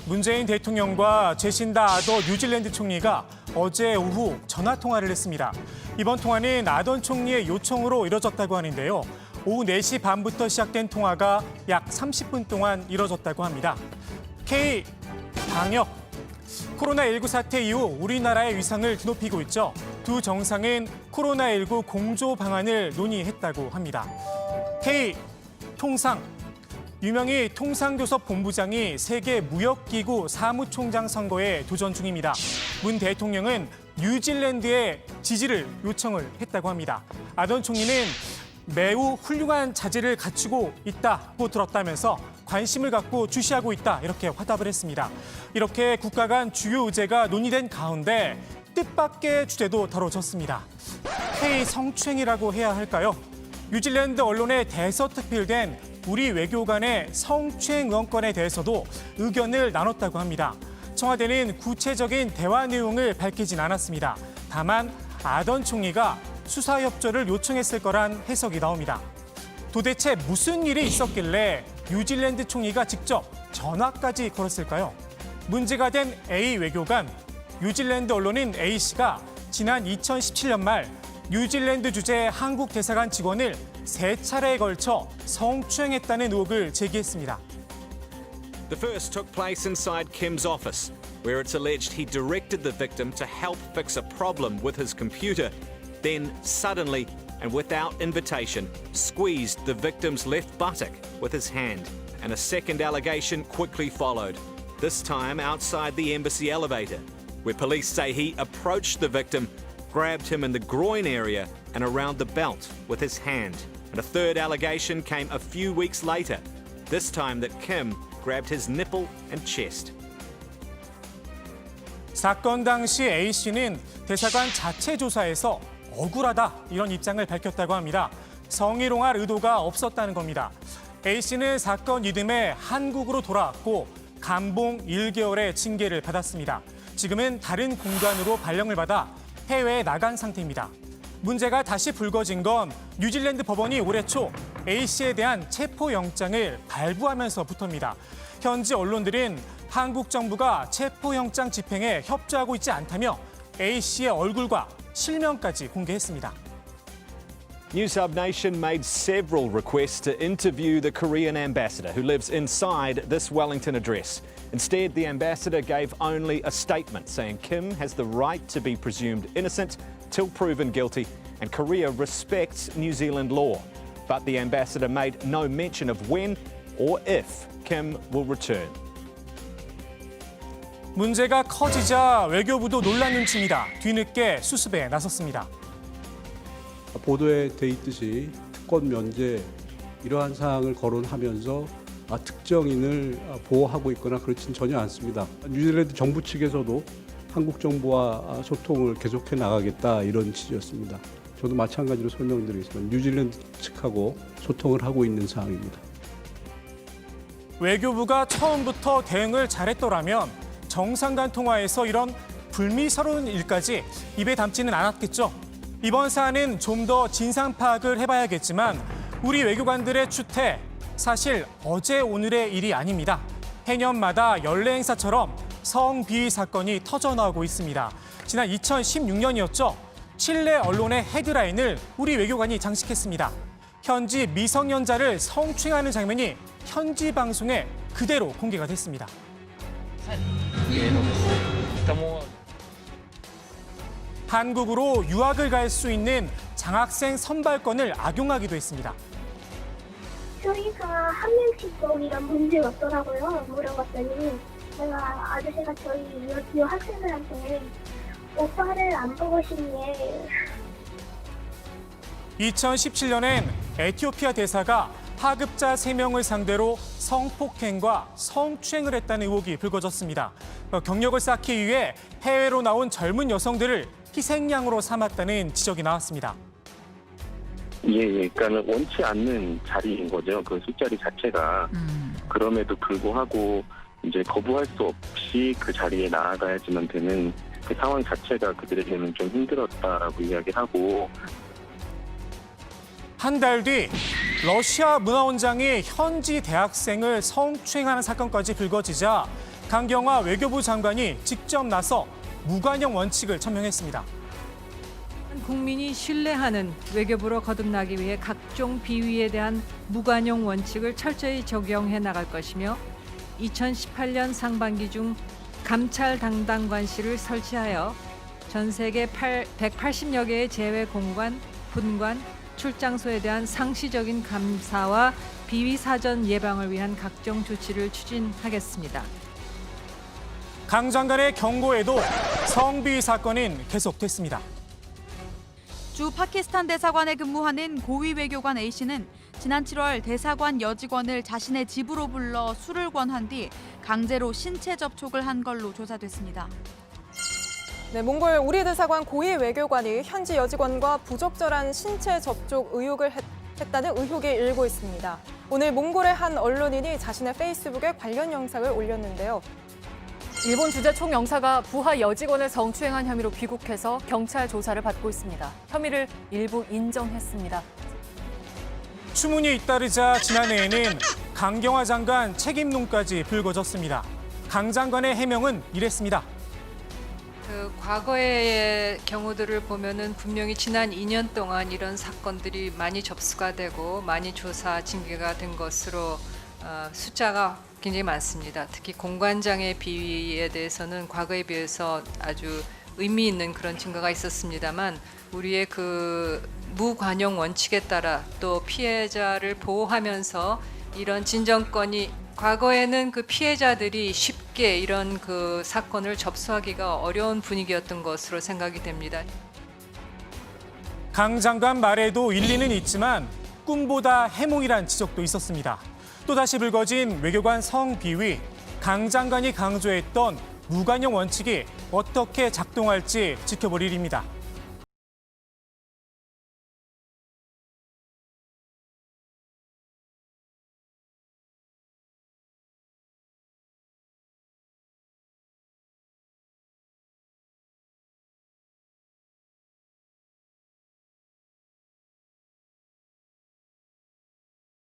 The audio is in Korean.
문재인 대통령과 제신다 아더 뉴질랜드 총리가 어제 오후 전화 통화를 했습니다. 이번 통화는 아던 총리의 요청으로 이뤄졌다고 하는데요. 오후 4시 반부터 시작된 통화가 약 30분 동안 이뤄졌다고 합니다. K 방역. 코로나19 사태 이후 우리나라의 위상을 드높이고 있죠. 두 정상은 코로나19 공조 방안을 논의했다고 합니다. K 통상. 유명희 통상교섭 본부장이 세계무역기구 사무총장 선거에 도전 중입니다. 문 대통령은 뉴질랜드의 지지를 요청을 했다고 합니다. 아던 총리는 매우 훌륭한 자질을 갖추고 있다고 들었다면서 관심을 갖고 주시하고 있다 이렇게 화답을 했습니다. 이렇게 국가 간 주요 의제가 논의된 가운데 뜻밖의 주제도 다뤄졌습니다. K 성추행이라고 해야 할까요? 뉴질랜드 언론에 대서특필된 우리 외교 간의 성추행 의원권에 대해서도 의견을 나눴다고 합니다. 청와대는 구체적인 대화 내용을 밝히진 않았습니다. 다만 아던 총리가 수사 협조를 요청했을 거란 해석이 나옵니다. 도대체 무슨 일이 있었길래 뉴질랜드 총리가 직접 전화까지 걸었을까요? 문제가 된 A 외교관, 뉴질랜드 언론인 A씨가 지난 2017년 말 뉴질랜드 주재 한국 대사관 직원을 3차례에 걸쳐 성추행했다는 의혹을 제기했습니다. The first took place inside Kim's office, where it's alleged he directed the victim to help fix a problem with his computer, then suddenly and without invitation squeezed the victim's left buttock with his hand, and a second allegation quickly followed, this time outside the embassy elevator, where police say he approached the victim, grabbed him in the groin area and around the belt with his hand. And a third allegation came a few weeks later, this time that Kim grabbed his nipple and chest. 사건 당시 A씨는 대사관 자체 조사에서 억울하다 이런 입장을 밝혔다고 합니다. 성희롱할 의도가 없었다는 겁니다. A씨는 사건 이듬해 한국으로 돌아왔고 감봉 1개월의 징계를 받았습니다. 지금은 다른 공간으로 발령을 받아 해외에 나간 상태입니다. 문제가 다시 불거진 건 뉴질랜드 법원이 올해 초 A씨에 대한 체포영장을 발부하면서부터입니다. 현지 언론들은 한국 정부가 체포영장 집행에 협조하고 있지 않다며 A씨의 얼굴과 실명까지 공개했습니다. Newshub Nation made several requests to interview the Korean ambassador who lives inside this Wellington address. Instead, the ambassador gave only a statement saying Kim has the right to be presumed innocent till proven guilty and Korea respects New Zealand law. But the ambassador made no mention of when or if Kim will return. 문제가 커지자 외교부도 놀란 눈치입니다. 뒤늦게 수습에 나섰습니다. 보도에 돼 있듯이 특권 면제 이러한 사항을 거론하면서 특정인을 보호하고 있거나 그렇진 전혀 않습니다. 뉴질랜드 정부 측에서도 한국 정부와 소통을 계속해 나가겠다 이런 취지였습니다. 저도 마찬가지로 설명드리겠습니다. 뉴질랜드 측하고 소통을 하고 있는 상황입니다. 외교부가 처음부터 대응을 잘했더라면 정상 간 통화에서 이런 불미스러운 일까지 입에 담지는 않았겠죠. 이번 사안은 좀 더 진상 파악을 해봐야겠지만 우리 외교관들의 추태, 사실 어제 오늘의 일이 아닙니다. 해년마다 연례 행사처럼 성비위 사건이 터져나오고 있습니다. 지난 2016년이었죠. 칠레 언론의 헤드라인을 우리 외교관이 장식했습니다. 현지 미성년자를 성추행하는 장면이 현지 방송에 그대로 공개가 됐습니다. 한국으로 유학을 갈 수 있는 장학생 선발권을 악용하기도 했습니다. 저희가 한 명씩 이런 문제가 없더라고요. 물어봤더니 제가 아저씨가 저희 유학생들한테 오빠를 안 보고 싶네. 2017년엔 에티오피아 대사가 하급자 3명을 상대로 성폭행과 성추행을 했다는 의혹이 불거졌습니다. 경력을 쌓기 위해 해외로 나온 젊은 여성들을 희생양으로 삼았다는 지적이 나왔습니다. 그러니까는 원치 않는 자리인 거죠. 그 술자리 자체가. 그럼에도 불구하고 이제 거부할 수 없이 그 자리에 나아가야지만 되는 그 상황 자체가 그들에게는 좀 힘들었다라고 이야기하고. 한 달 뒤 러시아 문화원장이 현지 대학생을 성추행하는 사건까지 불거지자 강경화 외교부 장관이 직접 나서 무관용 원칙을 천명했습니다. 국민이 신뢰하는 외교부로 거듭나기 위해 각종 비위에 대한 무관용 원칙을 철저히 적용해 나갈 것이며 2018년 상반기 중 감찰 담당관실을 설치하여 전 세계 180여 개의 제외 공관, 분관, 출장소에 대한 상시적인 감사와 비위 사전 예방을 위한 각종 조치를 추진하겠습니다. 강 장관의 경고에도 성비위 사건은 계속됐습니다. 주 파키스탄 대사관에 근무하는 고위 외교관 A씨는 지난 7월 대사관 여직원을 자신의 집으로 불러 술을 권한 뒤 강제로 신체 접촉을 한 걸로 조사됐습니다. 네, 몽골 우리 대사관 고위 외교관이 현지 여직원과 부적절한 신체 접촉 의혹을 했다는 의혹이 일고 있습니다. 오늘 몽골의 한 언론인이 자신의 페이스북에 관련 영상을 올렸는데요. 일본 주재 총영사가 부하 여직원을 성추행한 혐의로 귀국해서 경찰 조사를 받고 있습니다. 혐의를 일부 인정했습니다. 추문이 잇따르자 지난해에는 강경화 장관 책임론까지 불거졌습니다. 강 장관의 해명은 이랬습니다. 과거의 경우들을 보면은 분명히 지난 2년 동안 이런 사건들이 많이 접수가 되고 많이 조사 징계가 된 것으로 숫자가 굉장히 많습니다. 특히 공관장의 비위에 대해서는 과거에 비해서 아주 의미 있는 그런 증거가 있었습니다만 우리의 그 무관용 원칙에 따라 또 피해자를 보호하면서 이런 진정권이 과거에는 그 피해자들이 쉽게 이런 그 사건을 접수하기가 어려운 분위기였던 것으로 생각이 됩니다. 강 장관 말에도 일리는 있지만 꿈보다 해몽이란 지적도 있었습니다. 또다시 불거진 외교관 성비위, 강 장관이 강조했던 무관용 원칙이 어떻게 작동할지 지켜볼 일입니다.